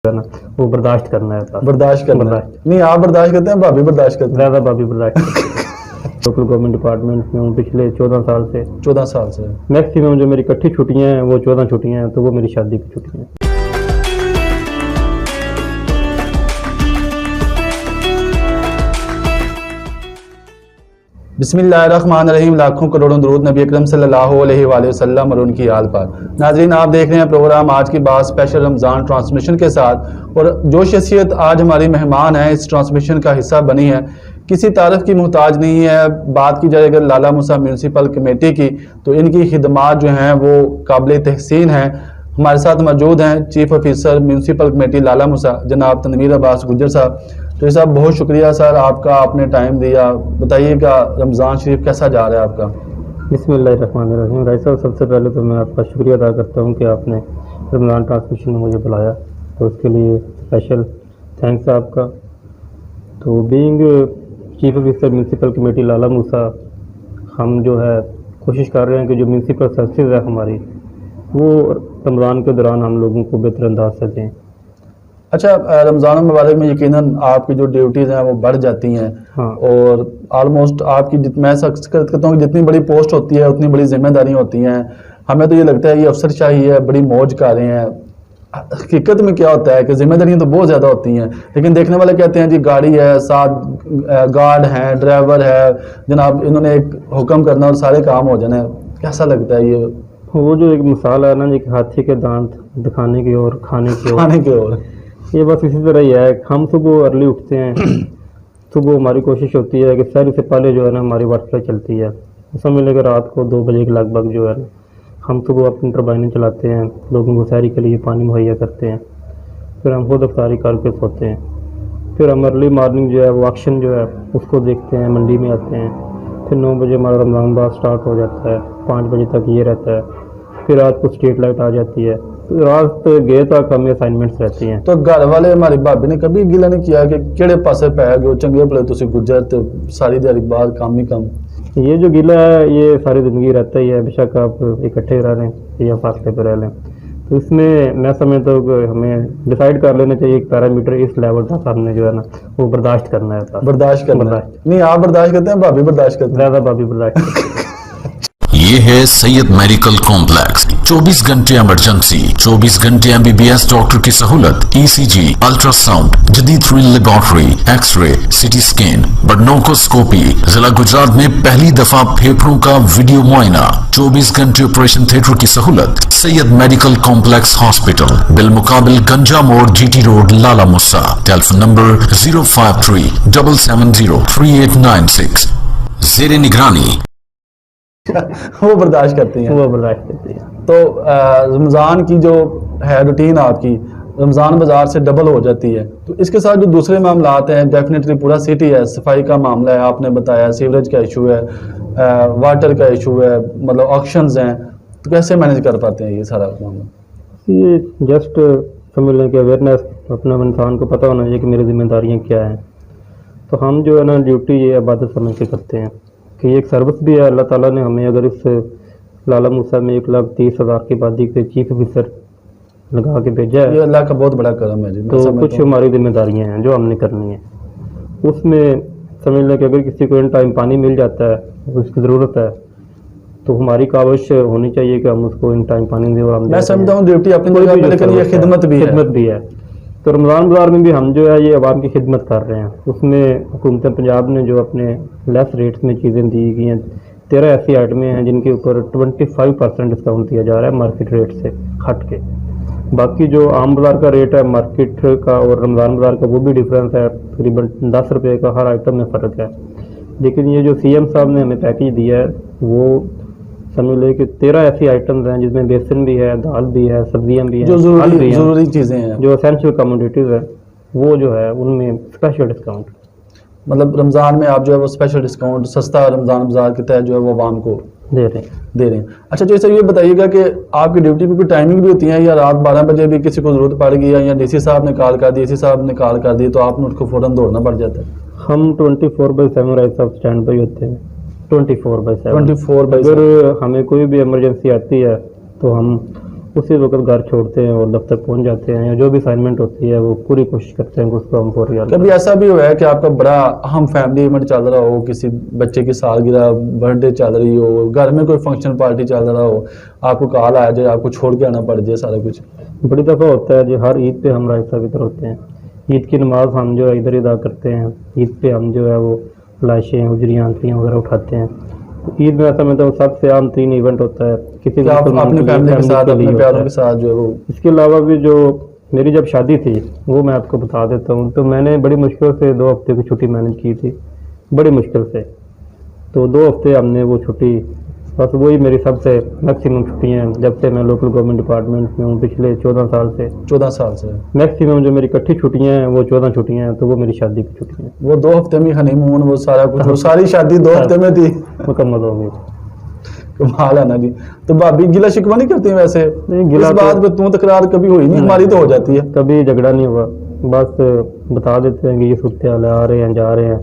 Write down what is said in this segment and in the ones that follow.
है ना, वो बर्दाश्त करना है। बर्दाश्त करना है। नहीं आप बर्दाश्त करते हैं, भाभी बर्दाश्त करते हैं? ज़्यादा भाभी बर्दाश्त करते हैं। लोकल गवर्नमेंट डिपार्टमेंट में हूँ पिछले 14 साल से। 14 साल से। मैक्सिमम जो मेरी इकट्ठी छुट्टियाँ हैं वो 14 छुट्टियाँ हैं, तो वो मेरी शादी की छुट्टियाँ हैं। बिस्मिल्लाहिर्रहमानिर्रहीम। लाखों करोड़ों दरूद नबी अकरम सल्लल्लाहु अलैहि वसल्लम और उनकी आल पर। नाज़रीन आप देख रहे हैं प्रोग्राम आज की बात स्पेशल रमज़ान ट्रांसमिशन के साथ, और जो शख्सियत आज हमारी मेहमान है इस ट्रांसमिशन का हिस्सा बनी है किसी तारीफ की मोहताज नहीं है। बात की जाए अगर लाला मूसा म्यूनसिपल कमेटी की, तो इनकी खिदमात जो हैं वो काबिल तहसीन हैं। हमारे साथ मौजूद हैं chief officer municipal committee Lala मूसा जनाब तनवीर अब्बास गुज्जर साहब। तो साहब बहुत शुक्रिया सर आपका, आपने टाइम दिया। बताइएगा रमज़ान शरीफ कैसा जा रहा है आपका? बिस्मिल्लाहिर्रहमानिर्रहीम। भाई साहब सबसे पहले तो मैं आपका शुक्रिया अदा करता हूँ कि आपने रमज़ान ट्रांसमिशन में मुझे बुलाया, तो उसके लिए स्पेशल थैंक्स आपका। तो being chief officer municipal committee Lala Musa, हम जो है कोशिश कर रहे हैं कि जो म्यूनसिपल सर्विसेज है हमारी वो रमज़ान के दौरान हम लोगों को बेहतर अंदाज से दें। अच्छा, रमज़ान मुबारक में यकीनन आपकी जो ड्यूटीज़ हैं वो बढ़ जाती हैं। हाँ। और आलमोस्ट आपकी मैं करता हूँ जितनी बड़ी पोस्ट होती है उतनी बड़ी जिम्मेदारी होती हैं। हमें तो ये लगता है ये अफसरशाही है, बड़ी मौज कर रहे हैं। हकीकत में क्या होता है कि जिम्मेदारियाँ तो बहुत ज़्यादा होती हैं, लेकिन देखने वाले कहते हैं जी गाड़ी है, साथ गार्ड हैं, ड्राइवर है, जनाब इन्होंने एक हुक्म करना और सारे काम हो जाना है। कैसा लगता है ये? वो जो एक मिसाल है ना जी, हाथी के दांत दिखाने की और खाने की ओर, ये बस इसी तरह ही है। हम सुबह अर्ली उठते हैं, सुबह हमारी कोशिश होती है कि शहर से पहले जो है ना हमारी वर्कफ्लाई चलती है। समझ लेकर रात को 2 बजे के लगभग जो है हम सुबह अपनी टरबाइनें चलाते हैं, लोगों को शहरी के लिए पानी मुहैया करते हैं, फिर हम खुद अफ्तारी करके सोते हैं। फिर हम अर्ली मॉर्निंग जो है वो ऑक्शन जो है उसको देखते हैं, मंडी में आते हैं। फिर 9 बजे हमारा रमज़ान बाग स्टार्ट हो जाता है, 5 बजे तक ये रहता है। फिर रात को स्ट्रीट लाइट आ जाती है, रात गए तक हमें असाइनमेंट्स रहती हैं। तो घर वाले हमारी भाभी ने कभी गिला नहीं किया कि केड़े पासे पै गए चंगे भले तुसी गुजर ते सारी दिहाड़ी बाहर काम ही काम? ये जो गिला है ये सारी ज़िंदगी रहता ही है, बेशक आप इकट्ठे रह लें या फासले पर रह लें। तो इसमें मैं समझता हूँ कि हमें डिसाइड कर लेना चाहिए एक पैरामीटर, इस लेवल तक हमने जो है ना वो बर्दाश्त करना है। बर्दाश्त करना है। नहीं आप बर्दाश्त करते हैं, भाभी बर्दाश्त करते हैं? ज़्यादा भाभी बर्दाश्त करते हैं। ये है सैयद मेडिकल कॉम्प्लेक्स। 24 घंटे इमरजेंसी, 24 घंटे एमबीबीएस डॉक्टर की सहूलत, ईसीजी, अल्ट्रासाउंड, जदीद रील laboratory, x-ray, CT scan, bronchoscopy. जिला गुजरात में पहली दफा फेफड़ों का वीडियो मुआयना, 24 घंटे ऑपरेशन थिएटर की सहूलत। सैयद मेडिकल कॉम्प्लेक्स हॉस्पिटल, बिलमुकाबिल गंजा मोड़, GT road, Lala Musa. Telephone number 053-770-3896। जेर निगरानी। वो बर्दाश्त करती हैं? वो बर्दाश्त करती है। तो रमज़ान की जो है रूटीन आपकी रमज़ान बाज़ार से डबल हो जाती है, तो इसके साथ जो दूसरे मामलात हैं डेफिनेटली पूरा सिटी है, सफाई का मामला है, आपने बताया सीवरेज का इशू है, वाटर का इशू है, मतलब ऑक्शंस हैं, तो कैसे मैनेज कर पाते हैं ये सारा मामला? ये जस्ट समझ लें कि अवेयरनेस, अपना इंसान को पता होना चाहिए कि मेरी जिम्मेदारियाँ क्या हैं। तो हम जो है ना ड्यूटी ये इबादत समझ के करते हैं कि ये एक सर्विस भी है। अल्लाह ताला ने हमें अगर इस लाला मूसा में 1,30,000 की आबादी के चीफ ऑफिसर लगा के भेजा है, ये अल्लाह का बहुत बड़ा करम है जी। तो कुछ हमारी जिम्मेदारियां हैं जो हमने करनी है। उसमें समझ लें कि अगर किसी को इन टाइम पानी मिल जाता है, उसकी ज़रूरत है, तो हमारी काविश होनी चाहिए कि हम उसको इन टाइम पानी दें। और मैं समझता हूँ ड्यूटी अपनी जगह पे, लेकिन ये खिदमत भी है। तो रमज़ान बाज़ार में भी हम जो है ये आवाम की खिदमत कर रहे हैं। उसमें हुकूमत पंजाब ने जो अपने लेस रेट्स में चीज़ें दी गई हैं, 13 ऐसी आइटमें हैं जिनके ऊपर 25% डिस्काउंट दिया जा रहा है मार्केट रेट से हट के। बाकी जो आम बाज़ार का रेट है मार्केट का और रमज़ान बाज़ार का, वो भी डिफरेंस है, तकरीबन 10 रुपये का हर आइटम में फ़र्क है। लेकिन ये जो CM साहब ने हमें पैकेज दिया है वो समझ ले कि 13 ऐसी आइटम्स हैं जिसमें बेसन भी है, दाल भी है, सब्जियां भी हैं, जो ज़रूरी चीज़ें हैं, जो एसेंशियल कमोडिटीज़ है, वो जो है उनमें स्पेशल डिस्काउंट। मतलब रमज़ान में आप जो है वो स्पेशल डिस्काउंट सस्ता रमज़ान बाज़ार के तहत जो है वो आवाम को दे रहे हैं। अच्छा जो सर ये बताइएगा कि आपकी ड्यूटी की कोई टाइमिंग भी होती है, या रात 12 बजे भी किसी को ज़रूरत पड़ गई या DC साहब ने कॉल कर दी, AC साहब ने कॉल कर दी, तो आपने उसको फ़ौरन दौड़ना पड़ जाता है? हम 24/7 राइट साहब स्टैंड पर होते हैं। 24/7 24/7। अगर हमें कोई भी इमरजेंसी आती है तो हम उसी वक्त घर छोड़ते हैं और दफ्तर पहुंच जाते हैं, या जो भी असाइनमेंट होती है वो पूरी कोशिश करते हैं कि उसको हम पूरी कभी ऐसा भी हुआ है कि आपका बड़ा अहम फैमिली इवेंट चल रहा हो, किसी बच्चे की सालगिरह, बर्थडे चल रही हो, घर में कोई फंक्शन पार्टी चल रहा हो, आपको कॉल आ जाए, आपको छोड़ के आना पड़ जाए सारा कुछ? बड़ी दफ़ा होता है जी, हर ईद पे हम रायता वितर होते हैं। ईद की नमाज हम जो है इधर ही अदा करते हैं। ईद पे हम जो है वो लाशें, हुजरियाँ, अंतरियाँ वगैरह उठाते हैं। ईद में ऐसा मतलब सबसे आम 3 इवेंट होता है किसी आप अपनी फैमिली के साथ, अपने प्यारों के साथ जो है वो। इसके अलावा भी जो मेरी जब शादी थी वो मैं आपको बता देता हूँ। तो मैंने बड़ी मुश्किल से 2 हफ्ते की छुट्टी मैनेज की थी, बड़ी मुश्किल से। तो 2 हफ्ते हमने वो छुट्टी, बस वही मेरी सबसे मैक्सिमम छुट्टियाँ हैं जब से मैं लोकल गवर्नमेंट डिपार्टमेंट में हूँ, पिछले 14 साल से। 14 साल से मैक्सिमम जो मेरी इकट्ठी छुट्टियाँ हैं वो 14 छुट्टियाँ हैं, तो वो मेरी शादी की छुट्टियाँ हैं। वो 2 हफ्ते में हनीमून, वो सारा कुछ, वो सारी शादी 2 हफ्ते में थी, मुकम्मल हो गई। कमाल है ना जी। तो भाभी गिला शिकवा नहीं करती वैसे? नहीं, गिला इस बात पे तू तकरार कभी हुई नहीं? हमारी तो हो जाती है। कभी झगड़ा नहीं हुआ, बस बता देते हैं कि ये सूरत हाल है, आ रहे हैं, जा रहे हैं,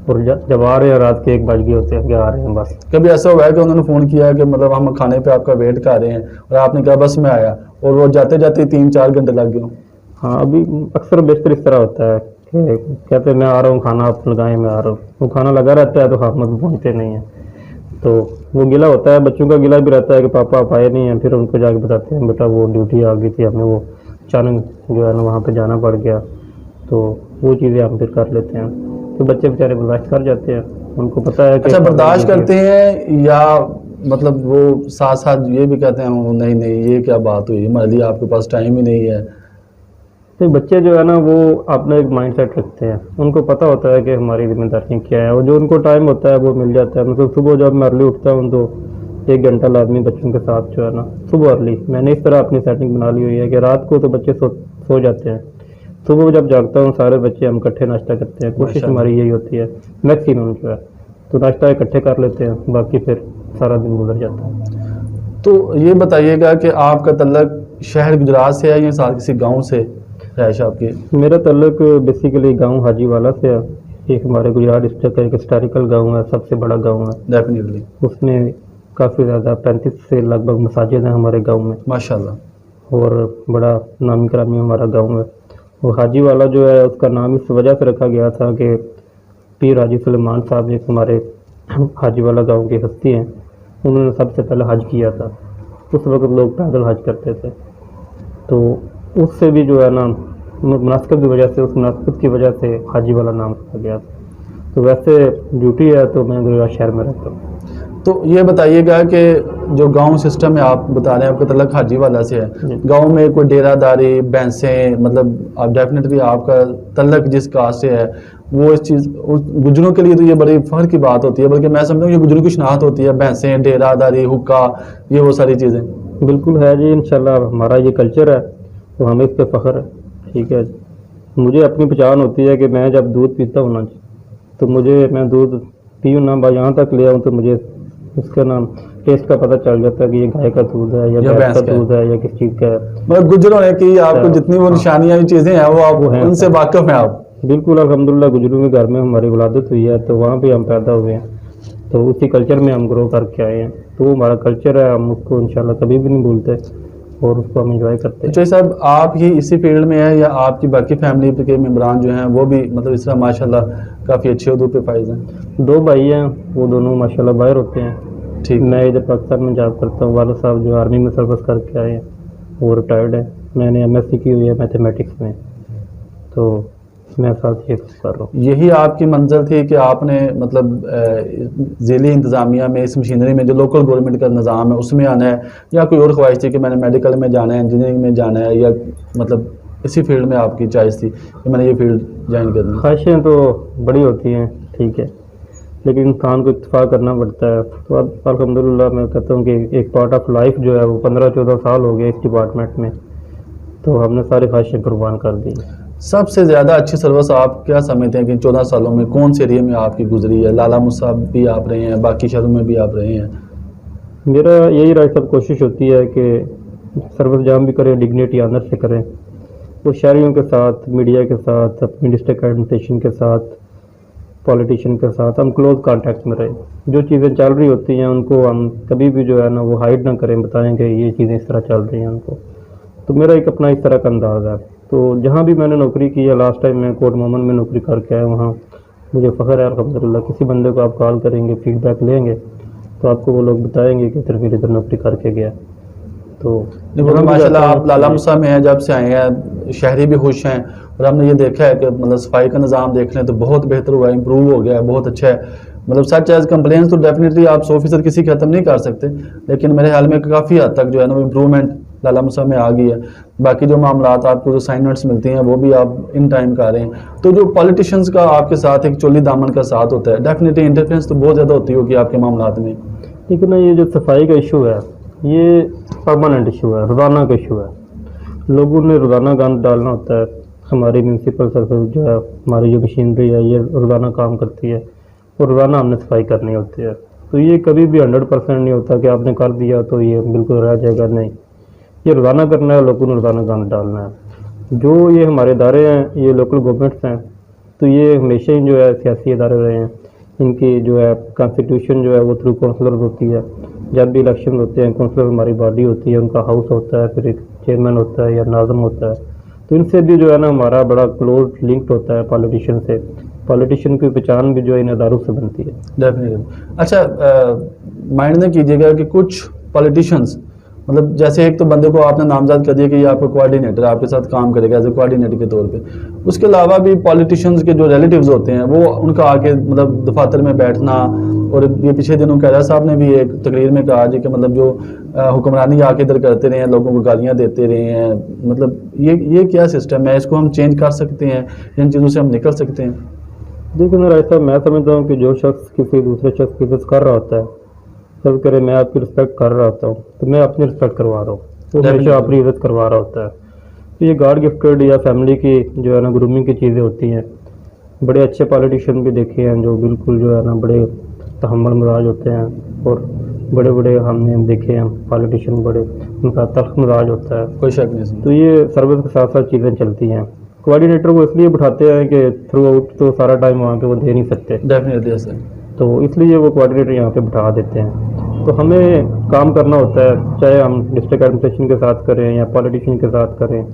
और जब आ रहे हैं रात के 1 बज गए होते हैं कि आ रहे हैं बस। कभी ऐसा हुआ है कि उन्होंने फोन किया कि मतलब हम खाने पे आपका वेट कर रहे हैं और आपने कहा बस मैं आया, और वो जाते जाते 3-4 घंटे लग गए? हाँ, अभी अक्सर बेशतर इस तरह होता है कि कहते हैं मैं आ रहा हूँ, खाना आप लगाएं, मैं आ रहा हूँ। वो खाना लगा रहता है तो आप मतलब पहुँचते नहीं हैं, तो वो गिला होता है। बच्चों का गिला भी रहता है कि पापा आप आए नहीं हैं, फिर उनको जाके बताते हैं बेटा वो ड्यूटी आ गई थी, हमें वो अचानक जो है ना वहाँ पे जाना पड़ गया। तो वो चीज़ें हम फिर कर लेते हैं, तो बच्चे बेचारे बर्दाश्त कर जाते हैं, उनको पता है कि अच्छा, बर्दाश्त करते हैं या मतलब वो साथ साथ ये भी कहते हैं नहीं नहीं ये क्या बात हुई, हमारे लिए आपके पास टाइम ही नहीं है? तो बच्चे जो है ना वो अपना एक माइंड सेट रखते हैं, उनको पता होता है कि हमारी जिम्मेदारियाँ क्या है, और जो उनको टाइम होता है वो मिल जाता है। मतलब सुबह जब मैं अर्ली उठता हूँ तो 1 घंटा लाजमी बच्चों के साथ जो है ना सुबह अर्ली, मैंने इस तरह अपनी सेटिंग बना ली हुई है कि रात को तो बच्चे सो जाते हैं, सुबह जब जागता हूँ सारे बच्चे हम इकट्ठे नाश्ता करते हैं। कोशिश हमारी यही होती है मैक्सिमम जो है, तो नाश्ता इकट्ठे कर लेते हैं, बाकी फिर सारा दिन गुजर जाता है। तो ये बताइएगा कि आपका तल्लक शहर गुजरात से है या साथ किसी गाँव से रहायश आपकी? मेरा तल्लक बेसिकली गांव हाजीवाला से है। एक हमारे गुजरात डिस्ट्रिक्ट का एक हिस्टोरिकल गांव है, सबसे बड़ा गांव है डेफिनेटली। उसमें काफ़ी ज़्यादा 35 से लगभग मसाजिद हैं हमारे गांव में माशाल्लाह, और बड़ा नामी करामी हमारा गांव है। और हाजीवाला जो है उसका नाम इस वजह से रखा गया था कि पीर हाजी सुलेमान साहब एक हमारे हाजीवाला गांव की हस्ती हैं, उन्होंने सबसे पहले हज किया था। उस वक्त लोग पैदल हज करते थे, तो उससे भी जो है ना मुनासिबत की वजह से, उस मुनासिबत की वजह से हाजीवाला नाम रखा गया था। तो वैसे ड्यूटी है तो मैं गुजरात शहर में रहता हूँ। तो ये बताइएगा कि जो गांव सिस्टम है आप बता रहे हैं आपका तल्लक हाजीवाला से है, गांव में कोई डेरादारी, भैंसें, मतलब आप डेफिनेटली आपका तल्लक जिस कास्ट से है वो इस चीज़ गुजरों के लिए तो ये बड़ी फख्र की बात होती है, बल्कि मैं समझता हूँ ये गुजरों की शनाख्त होती है, भैंसें, डेरादारी, हुक्का, ये वो सारी चीज़ें। बिल्कुल है जी, इंशाल्लाह हमारा ये कल्चर है तो हमें इस पर फ़ख्र है। ठीक है, मुझे अपनी पहचान होती है कि मैं जब दूध पीता हूँ ना तो मैं दूध पीऊँ ना यहाँ तक ले आऊँ तो मुझे उसका नाम टेस्ट का पता चल जाता है कि ये गाय का दूध है या भैंस का दूध है या किस चीज़ का है। मतलब गुजरों ने कि आपको जितनी वो निशानियाँ चीज़ें हैं वो आप उनसे वाकिफ हैं आप? बिल्कुल, अल्हम्दुलिल्लाह गुजरों के घर में हमारी विलादत हुई है तो वहाँ पे हम पैदा हुए हैं, तो उसी कल्चर में हम ग्रो करके आए हैं, तो वो हमारा कल्चर है, हम उसको इंशाल्लाह कभी भी नहीं भूलते और उसको हम एंजॉय करते हैं। तो साहब आप ही इसी फील्ड में है या आपकी बाकी फैमिली के मेम्बरान जो हैं वो भी मतलब इस तरह माशाल्लाह काफ़ी अच्छे उहदों पे फाइज हैं? 2 भाई हैं, वो दोनों माशाल्लाह बाहर होते हैं। ठीक, मैं इधर पाकिस्तान में जॉब करता हूँ, वाला साहब जो आर्मी में सर्विस करके आए हैं वो रिटायर्ड है। मैंने MSc की हुई है मैथमेटिक्स में, तो मैं साथ ये कर रहा हूँ। यही आपकी मंजिल थी कि आपने मतलब ज़िली इंतज़ामिया में इस मशीनरी में जो लोकल गवर्नमेंट का निज़ाम है उसमें आना है, या कोई और ख्वाहिश थी कि मैंने मेडिकल में जाना है, इंजीनियरिंग में जाना है, या मतलब इसी फील्ड में आपकी चॉइस थी कि मैंने ये फील्ड ज्वाइन करनी है? ख्वाहिशें तो बड़ी होती हैं, ठीक है, लेकिन इंसान को इत्तेफाक करना पड़ता है। तो अब अल्हम्दुलिल्लाह मैं कहता हूँ कि एक पार्ट ऑफ लाइफ जो है वो 15-14 साल हो गए इस डिपार्टमेंट में, तो हमने सारी ख्वाहिशें कुर्बान कर दी। सबसे ज़्यादा अच्छी सर्विस आप क्या समझते हैं कि 14 सालों में कौन से एरिया में आपकी गुजरी है? लाला मुसाब भी आप रहे हैं, बाकी शहरों में भी आप रहे हैं। मेरा यही राय सब कोशिश होती है कि सर्विस जहाँ भी करें डिग्निटी ऑनर से करें, वो शहरियों के साथ, मीडिया के साथ, अपनी डिस्ट्रिक्ट एडमिनिस्ट्रेशन के साथ, पॉलिटिशियन के साथ हम क्लोज कांटेक्ट में रहे। जो चीज़ें चल रही होती हैं उनको हम कभी भी जो है ना वो हाइड ना करें, बताएं कि ये चीज़ें इस तरह चल रही हैं उनको। तो मेरा एक अपना इस तरह का अंदाज़ है। तो जहाँ भी मैंने नौकरी की है, लास्ट टाइम मैं कोर्ट मोमन में नौकरी करके आया, वहाँ मुझे फ़ख्र है अल्हम्दुलिल्लाह। किसी बंदे को आप कॉल करेंगे, फीडबैक लेंगे तो आपको वो लोग बताएंगे कि फिर इधर नौकरी करके गया। तो देखो माशाल्लाह आप लाला मुसा में हैं, जब से आए हैं शहरी भी खुश हैं, और हमने ये देखा है कि मतलब सफाई का निज़ाम देख लें तो बहुत बेहतर हुआ है, इम्प्रूव हो गया है, बहुत अच्छा है। मतलब सच एज कंप्लेंट्स तो डेफिनेटली आप 100% किसी ख़त्म नहीं कर सकते, लेकिन मेरे ख्याल में काफ़ी हद तक जो है ना इम्प्रूवमेंट लाला मुसा में आ गई है। बाकी जो मामलात आपको जो असाइनमेंट्स मिलती हैं वो भी आप इन टाइम कर रहे हैं। तो जो पॉलिटिशियंस का आपके साथ एक चोली दामन का साथ होता है, डेफिनेटली इंटरफेरेंस तो बहुत ज़्यादा होती होगी आपके मामलात में। लेकिन ये जो सफाई का इशू है ये परमानेंट इशू है, रोज़ाना का इशू है। लोगों ने रोज़ाना गंद डालना होता है। हमारी म्यूनसिपल सर्विस जो है, हमारी जो मशीनरी है, ये रोज़ाना काम करती है और रोज़ाना हमने सफाई करनी होती है। तो ये कभी भी 100% नहीं होता कि आपने कर दिया तो ये बिल्कुल रह जाएगा, नहीं। ये रोज़ाना करना है, लोगों ने रोज़ाना गंद डालना है। जो ये हमारे इदारे हैं, ये लोकल गवर्नमेंट्स हैं, तो ये हमेशा ही जो है सियासी इदारे रहे हैं। इनकी जो है कॉन्स्टिट्यूशन जो है वो थ्रू काउंसलर्स होती है। जब भी इलेक्शन होते हैं, काउंसलर हमारी बॉडी होती है, उनका हाउस होता है, फिर एक चेयरमैन होता है या नाज़म होता है। तो इनसे भी जो है ना हमारा बड़ा क्लोज लिंक्ड होता है पॉलिटिशियन से। पॉलिटिशियन की पहचान भी जो है इन अदारों से बनती है। डेफिनेटली। अच्छा, माइंड न कीजिएगा कि कुछ पॉलिटिशियंस मतलब जैसे एक तो बंदे को आपने नामजद कर दिया कि ये आपका कोऑर्डिनेटर आपके साथ काम करेगा एज ए कोऑर्डिनेटर के तौर पे, उसके अलावा भी पॉलिटिशियंस के जो रिलेटिव्स होते हैं वो उनका आके मतलब दफातर में बैठना, और ये पिछले दिनों कैरा साहब ने भी एक तकरीर में कहा जी कि मतलब जो हुक्मरानी आके इधर करते रहे हैं, लोगों को गालियाँ देते रहे हैं, मतलब ये क्या सिस्टम है? इसको हम चेंज कर सकते हैं, इन चीज़ों से हम निकल सकते हैं? देखिए मेरा ऐसा मैं समझता हूँ कि जो शख्स किसी दूसरे शख्स की इज्जत कर रहा होता है, सब करे मैं आपकी रिस्पेक्ट कर रहा होता हूँ तो मैं अपनी रिस्पेक्ट करवा रहा हूँ, वो हमेशा अपनी इज्जत करवा रहा होता है। तो ये गॉड गिफ्टेड या फैमिली की जो है ना ग्रूमिंग की चीज़ें होती हैं। बड़े अच्छे पॉलिटिशियन भी देखे हैं जो बिल्कुल जो है ना बड़े तहम्मुल मिजाज होते हैं, और बड़े बड़े हमने देखे हैं पॉलिटिशियन बड़े उनका तल्ख मिजाज होता है, कोई शक नहीं। तो ये सर्विस के साथ साथ चीज़ें चलती हैं। कोऑर्डिनेटर को इसलिए बिठाते हैं कि थ्रू आउट तो सारा टाइम वहाँ पे वो दे नहीं सकते, डेफिनेटली ऐसा, तो इसलिए वो कोऑर्डिनेटर यहाँ पे बिठा देते हैं। तो हमें काम करना होता है, चाहे हम डिस्ट्रिक्ट एडमिनिस्ट्रेशन के साथ करें या पॉलिटिशियन के साथ करें,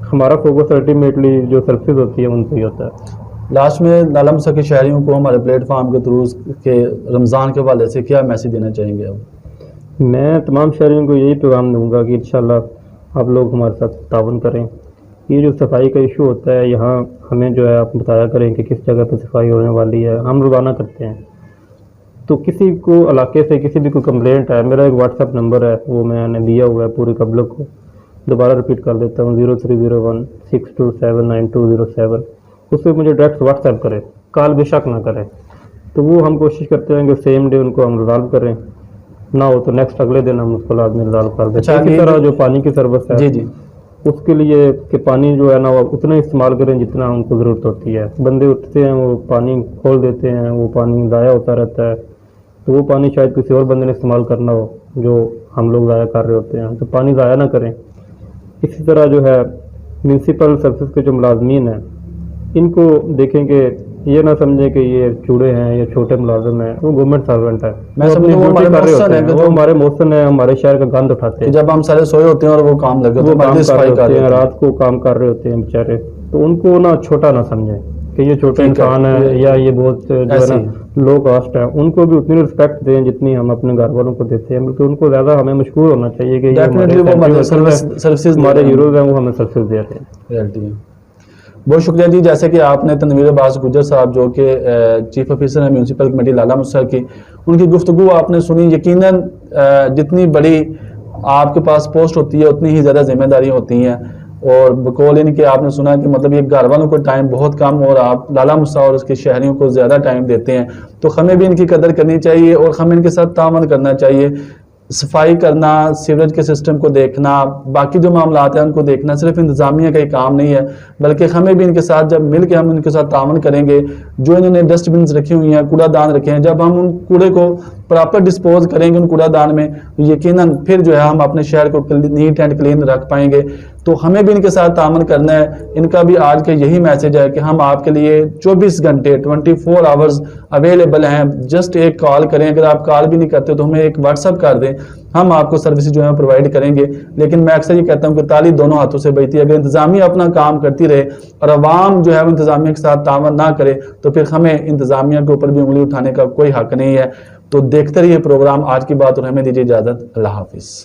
हमारा फोकस अल्टीमेटली जो सर्विस होती है उन पर ही होता है। लास्ट में लाला मुसा के शहरियों को हमारे प्लेटफॉर्म के थ्रू के रमज़ान के हवाले से क्या मैसेज देना चाहेंगे आप? मैं तमाम शहरियों को यही पैगाम दूंगा कि इंशाल्लाह आप लोग हमारे साथ तावन करें। ये जो सफाई का इशू होता है यहाँ हमें जो है आप बताया करें कि किस जगह पे सफाई होने वाली है, हम रोज़ाना करते हैं। तो किसी को इलाके से किसी भी कोई कंप्लेंट है, मेरा एक व्हाट्सएप नंबर है वो मैंने दिया हुआ है पूरी पब्लिक को, दोबारा रिपीट कर देता हूँ 030162792007। उस पर मुझे डायरेक्ट व्हाट्सएप करें, कॉल बेशक ना करें। तो वो हम कोशिश करते हैं कि सेम डे उनको हम रिजॉल्व करें, ना हो तो नेक्स्ट अगले दिन हम उसको लाजमी रिजॉल्व कर दें। अच्छा, इसी तरह जो पानी की सर्विस है जी उसके लिए कि पानी जो है ना वो उतना इस्तेमाल करें जितना उनको ज़रूरत होती है। बंदे उठते हैं वो पानी खोल देते हैं, वो पानी ज़ाया होता रहता है, तो वो पानी शायद किसी और बंदे ने इस्तेमाल करना हो जो हम लोग ज़ाया कर रहे होते हैं, तो पानी ज़ाया ना करें। इसी तरह जो है म्यूनसिपल सर्विस के जो मुलाजमीन हैं इनको देखें कि ये ना समझें कि ये चूड़े हैं या छोटे मुलाजिम हैं, वो गवर्नमेंट सर्वेंट है। मैं समझूं वो हमारे मौसन है, वो हमारे मौसन है, हमारे शहर का गंद उठाते हैं। जब हम सारे सोए होते हैं और वो काम लगे वो काम कर रहे होते हैं, रात को काम कर रहे होते हैं बेचारे, तो उनको ना छोटा ना समझें कि ये छोटे इंसान है या ये बहुत जो है ना लो कास्ट है। उनको भी उतनी रिस्पेक्ट दें जितनी हम अपने घर वालों को देते हैं, बल्कि उनको ज़्यादा हमें मशहूर होना चाहिए कि हमारे हीरोज हैं, वो हमें सर्विस दे रहे हैं। बहुत शुक्रिया जी। जैसे कि आपने तनवीर अब्बास गुजर साहब जो कि चीफ ऑफिसर है म्यूनसिपल कमेटी लाला मुसा की, उनकी गुफ्तगू आपने सुनी। यकीनन जितनी बड़ी आपके पास पोस्ट होती है उतनी ही ज़्यादा जिम्मेदारी होती हैं, और बकौल इनके आपने सुना कि मतलब ये घर वालों को टाइम बहुत कम और आप लाला मुसा और उसके शहरियों को ज़्यादा टाइम देते हैं। तो हमें भी इनकी कदर करनी चाहिए और हमें इनके साथ तावन करना चाहिए। सफाई करना, सीवरेज के सिस्टम को देखना, बाकी जो मामलात हैं उनको देखना सिर्फ इंतज़ामिया का ही काम नहीं है, बल्कि हमें भी इनके साथ जब मिल के हम इनके साथ तावन करेंगे। जो इन्होंने डस्टबिन रखी हुई हैं, कूड़ादान रखे हैं, जब हम उन कूड़े को प्रॉपर डिस्पोज करेंगे उन कूड़ादान में, यकीनन फिर जो है हम अपने शहर को नीट एंड क्लीन रख पाएंगे। तो हमें भी इनके साथ तामन करना है। इनका भी आज का यही मैसेज है कि हम आपके लिए 24 घंटे 24 आवर्स अवेलेबल हैं। जस्ट एक कॉल करें, अगर आप कॉल भी नहीं करते तो हमें एक व्हाट्सअप कर दें, हम आपको सर्विस जो है प्रोवाइड करेंगे। लेकिन मैं अक्सर ये कहता हूँ कि ताली दोनों हाथों से बजती है। अगर इंतजामिया अपना काम करती रहे और अवाम जो है वो इंतजामिया के साथ तामन ना करे तो फिर हमें इंतजामिया के ऊपर भी उंगली उठाने का कोई हक नहीं है। तो देखते रहिए प्रोग्राम आज की बात और हमें दीजिए इजाजत। अल्लाह हाफिज।